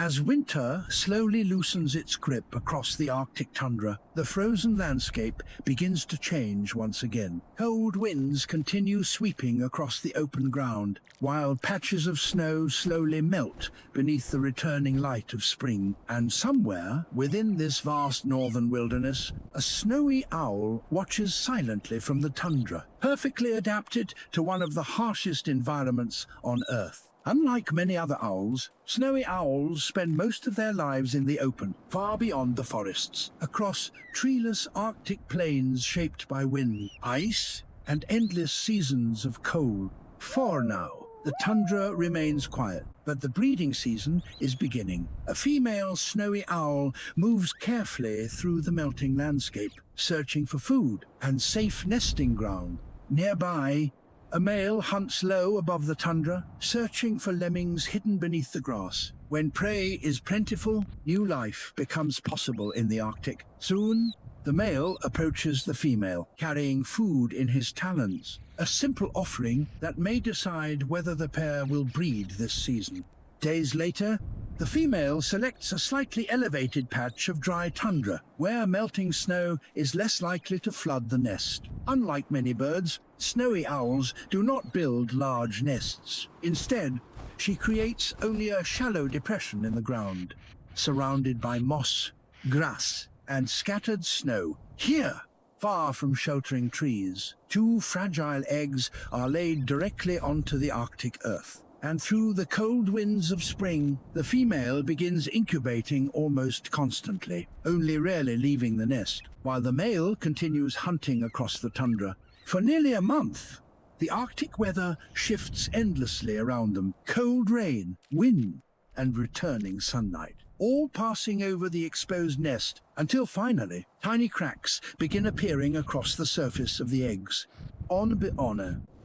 As winter slowly loosens its grip across the Arctic tundra, the frozen landscape begins to change once again. Cold winds continue sweeping across the open ground, while patches of snow slowly melt beneath the returning light of spring. And somewhere within this vast northern wilderness, a snowy owl watches silently from the tundra, perfectly adapted to one of the harshest environments on Earth. Unlike many other owls, snowy owls spend most of their lives in the open, far beyond the forests, across treeless Arctic plains shaped by wind, ice, and endless seasons of cold. For now, the tundra remains quiet, but the breeding season is beginning. A female snowy owl moves carefully through the melting landscape, searching for food and safe nesting ground. Nearby, a male hunts low above the tundra, searching for lemmings hidden beneath the grass. When prey is plentiful, new life becomes possible in the Arctic. Soon, the male approaches the female, carrying food in his talons, a simple offering that may decide whether the pair will breed this season. Days later, the female selects a slightly elevated patch of dry tundra, where melting snow is less likely to flood the nest. Unlike many birds, snowy owls do not build large nests. Instead, she creates only a shallow depression in the ground, surrounded by moss, grass, and scattered snow. Here, far from sheltering trees, two fragile eggs are laid directly onto the Arctic Earth. And through the cold winds of spring, the female begins incubating almost constantly, only rarely leaving the nest, while the male continues hunting across the tundra. For nearly a month, the Arctic weather shifts endlessly around them. Cold rain, wind, and returning sunlight, all passing over the exposed nest until finally, tiny cracks begin appearing across the surface of the eggs. On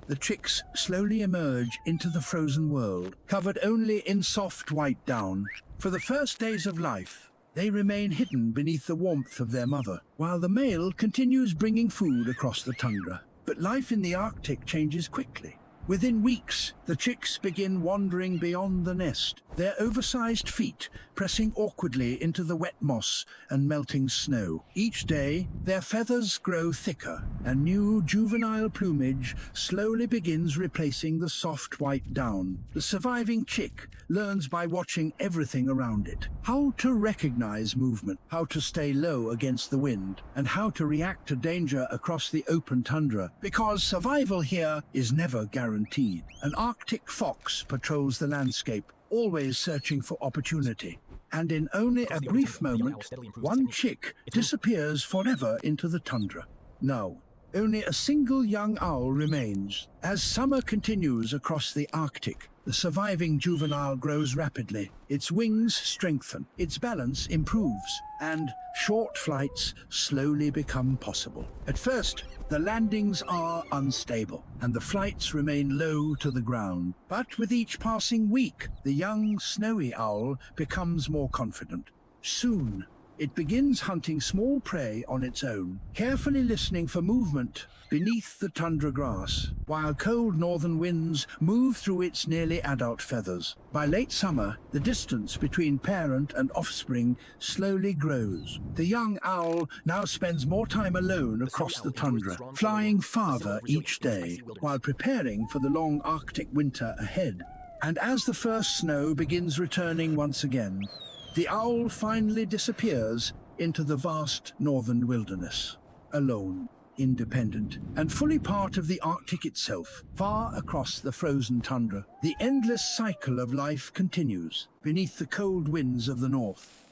the chicks slowly emerge into the frozen world, covered only in soft white down. For the first days of life, they remain hidden beneath the warmth of their mother, while the male continues bringing food across the tundra. But life in the Arctic changes quickly. Within weeks, the chicks begin wandering beyond the nest, their oversized feet pressing awkwardly into the wet moss and melting snow. Each day, their feathers grow thicker, and new juvenile plumage slowly begins replacing the soft white down. The surviving chick learns by watching everything around it: how to recognize movement, how to stay low against the wind, and how to react to danger across the open tundra. Because survival here is never guaranteed. An Arctic fox patrols the landscape, always searching for opportunity. And in only a brief moment, one chick disappears forever into the tundra. Now, only a single young owl remains. As summer continues across the Arctic, the surviving juvenile grows rapidly. Its wings strengthen, its balance improves, and short flights slowly become possible. At first, the landings are unstable, and the flights remain low to the ground. But with each passing week, the young snowy owl becomes more confident. Soon, it begins hunting small prey on its own, carefully listening for movement beneath the tundra grass, while cold northern winds move through its nearly adult feathers. By late summer, the distance between parent and offspring slowly grows. The young owl now spends more time alone across the tundra, flying farther each day, while preparing for the long Arctic winter ahead. And as the first snow begins returning once again, the owl finally disappears into the vast northern wilderness, alone, independent, and fully part of the Arctic itself, far across the frozen tundra. The endless cycle of life continues beneath the cold winds of the north.